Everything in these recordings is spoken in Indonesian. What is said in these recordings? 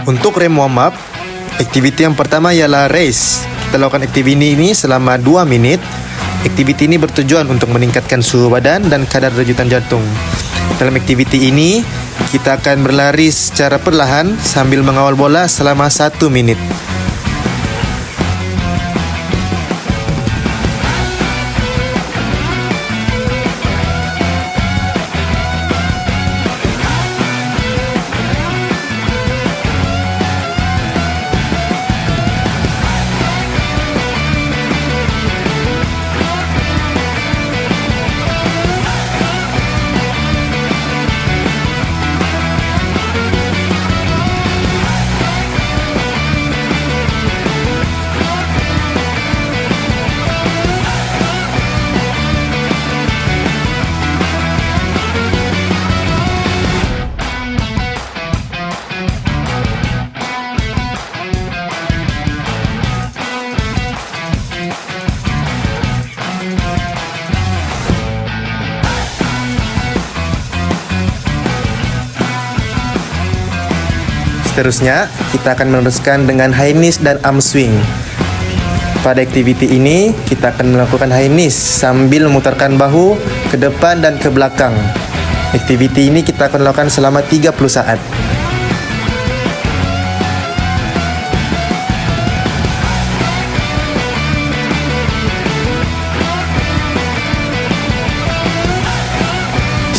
Untuk rem warm up, aktiviti yang pertama ialah race. Kita lakukan aktiviti ini selama 2 menit. Aktiviti ini bertujuan untuk meningkatkan suhu badan dan kadar denyut jantung. Dalam aktiviti ini, kita akan berlari secara perlahan sambil mengawal bola selama 1 menit. Seterusnya, kita akan meneruskan dengan high knees dan arm swing. Pada aktiviti ini, kita akan melakukan high knees sambil memutarkan bahu ke depan dan ke belakang. Aktiviti ini kita akan lakukan selama 30 saat.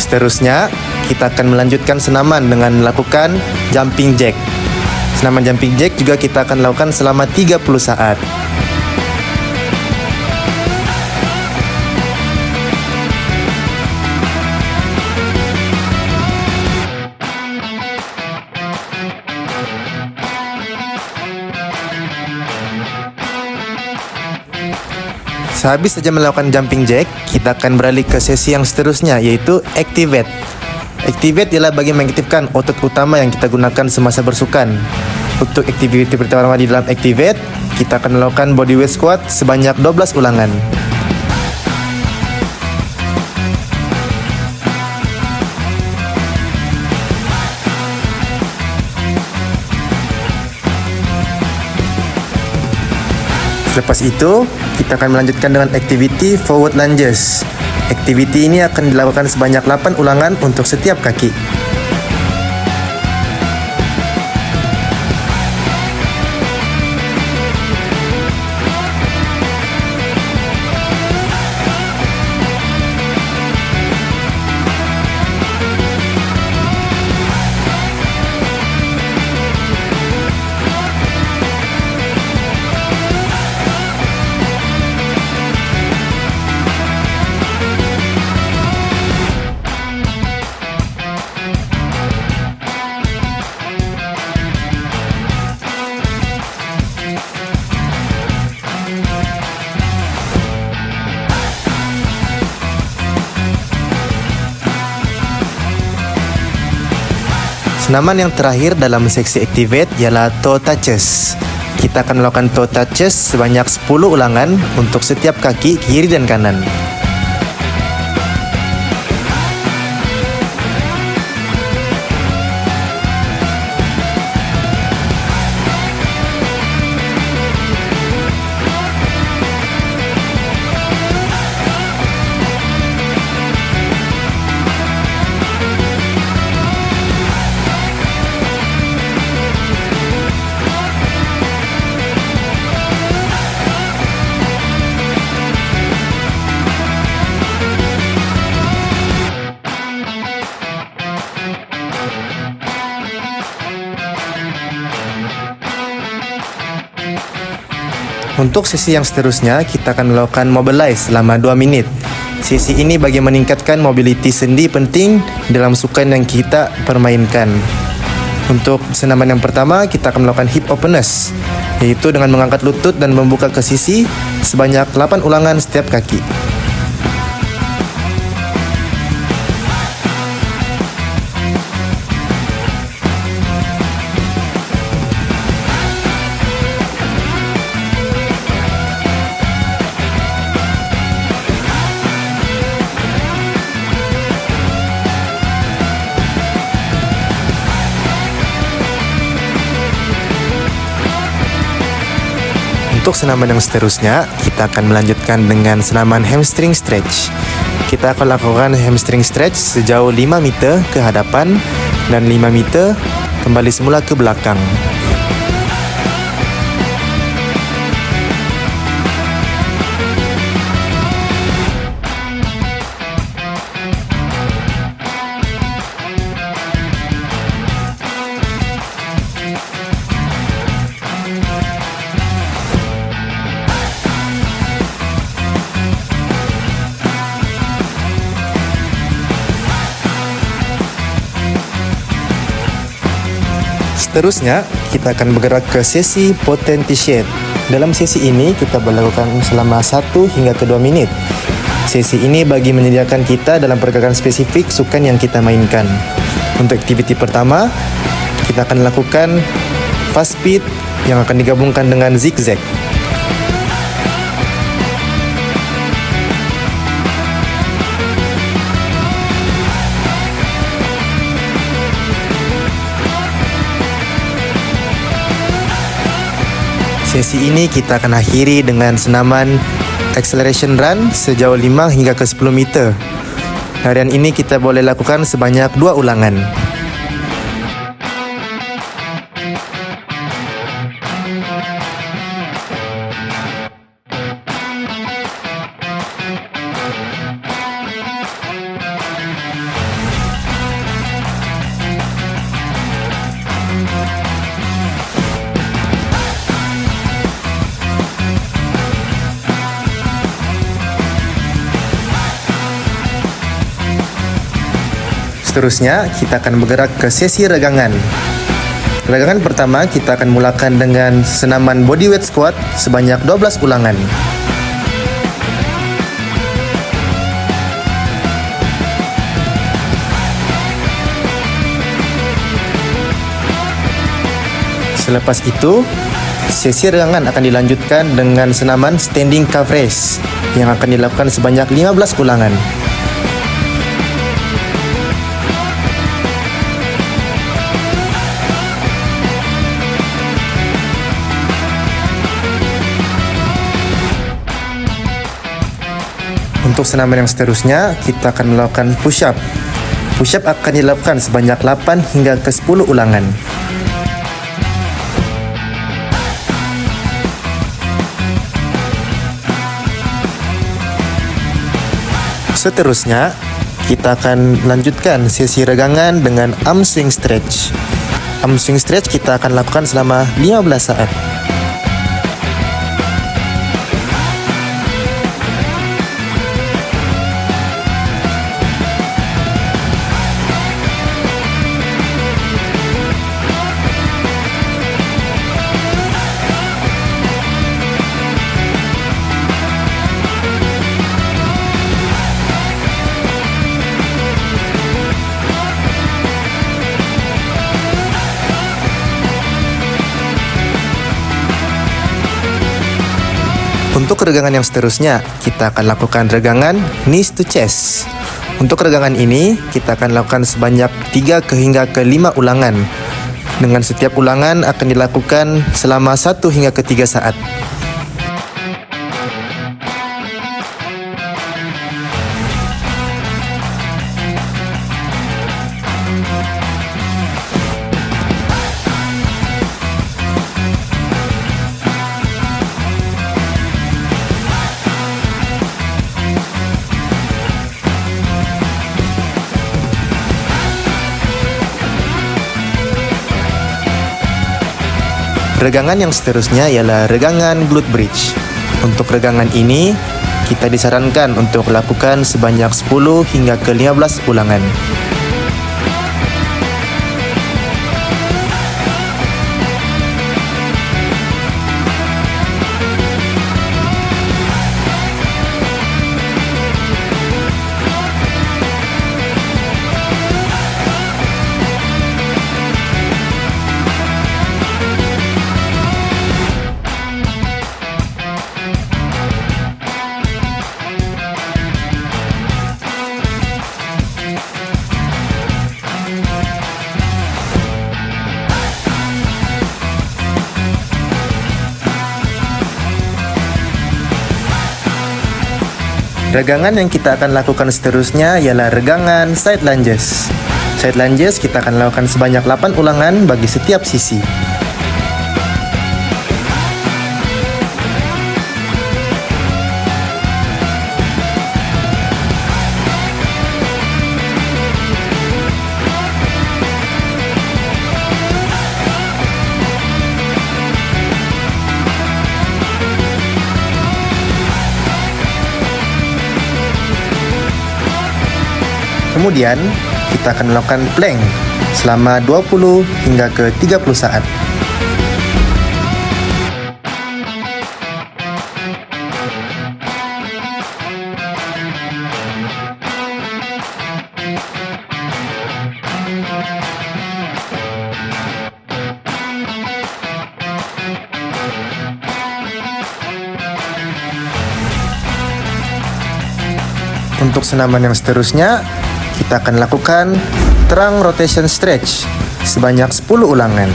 Seterusnya, kita akan melanjutkan senaman dengan melakukan jumping jack. Senaman jumping jack juga kita akan lakukan selama 30 saat. Sehabis saja melakukan jumping jack, kita akan beralih ke sesi yang seterusnya, yaitu activate. Activate ialah bagi mengaktifkan otot utama yang kita gunakan semasa bersukan. Untuk aktiviti pertama di dalam activate, kita akan melakukan bodyweight squat sebanyak 12 ulangan. Selepas itu, kita akan melanjutkan dengan aktiviti forward lunges. Aktiviti ini akan dilakukan sebanyak 8 ulangan untuk setiap kaki. Senaman yang terakhir dalam seksi activate ialah toe touches. Kita akan melakukan toe touches sebanyak 10 ulangan untuk setiap kaki kiri dan kanan. Untuk sesi yang seterusnya, kita akan melakukan mobilize selama 2 menit. Sesi ini bagi meningkatkan mobility sendi penting dalam sukan yang kita permainkan. Untuk senaman yang pertama, kita akan melakukan hip openers, yaitu dengan mengangkat lutut dan membuka ke sisi sebanyak 8 ulangan setiap kaki. Untuk senaman yang seterusnya, kita akan melanjutkan dengan senaman hamstring stretch. Kita akan lakukan hamstring stretch sejauh 5 meter ke hadapan dan 5 meter kembali semula ke belakang. Seterusnya, kita akan bergerak ke sesi potentiate. Dalam sesi ini, kita berlakukan selama 1 hingga ke 2 minit. Sesi ini bagi menyediakan kita dalam pergerakan spesifik sukan yang kita mainkan. Untuk aktiviti pertama, kita akan lakukan fast speed yang akan digabungkan dengan zigzag. Sesi ini kita akan akhiri dengan senaman acceleration run sejauh 5 hingga ke 10 meter. Harian ini kita boleh lakukan sebanyak 2 ulangan. Seterusnya, kita akan bergerak ke sesi regangan. Regangan pertama, kita akan mulakan dengan senaman bodyweight squat sebanyak 12 ulangan. Selepas itu, sesi regangan akan dilanjutkan dengan senaman standing calf raise yang akan dilakukan sebanyak 15 ulangan. Untuk senaman yang seterusnya, kita akan melakukan push-up. Push-up akan dilakukan sebanyak 8 hingga ke 10 ulangan. Seterusnya, kita akan lanjutkan sesi regangan dengan arm swing stretch. Arm swing stretch kita akan lakukan selama 15 saat. Untuk regangan yang seterusnya, kita akan lakukan regangan knees to chest. Untuk regangan ini, kita akan lakukan sebanyak 3 hingga ke 5 ulangan. Dengan setiap ulangan akan dilakukan selama 1 hingga ke 3 saat. Regangan yang seterusnya ialah regangan glute bridge. Untuk regangan ini, kita disarankan untuk lakukan sebanyak 10 hingga ke 15 ulangan. Regangan yang kita akan lakukan seterusnya ialah regangan side lunges. Side lunges kita akan lakukan sebanyak 8 ulangan bagi setiap sisi. Kemudian, kita akan melakukan plank selama 20 hingga ke 30 saat. Untuk senaman yang seterusnya, kita akan lakukan trunk rotation stretch sebanyak 10 ulangan.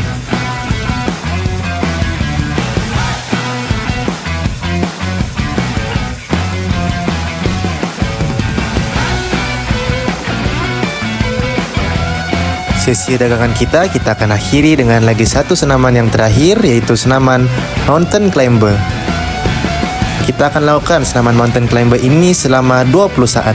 Sesi dagangan kita akan akhiri dengan lagi satu senaman yang terakhir, yaitu senaman mountain climber. Kita akan lakukan senaman mountain climber ini selama 20 saat.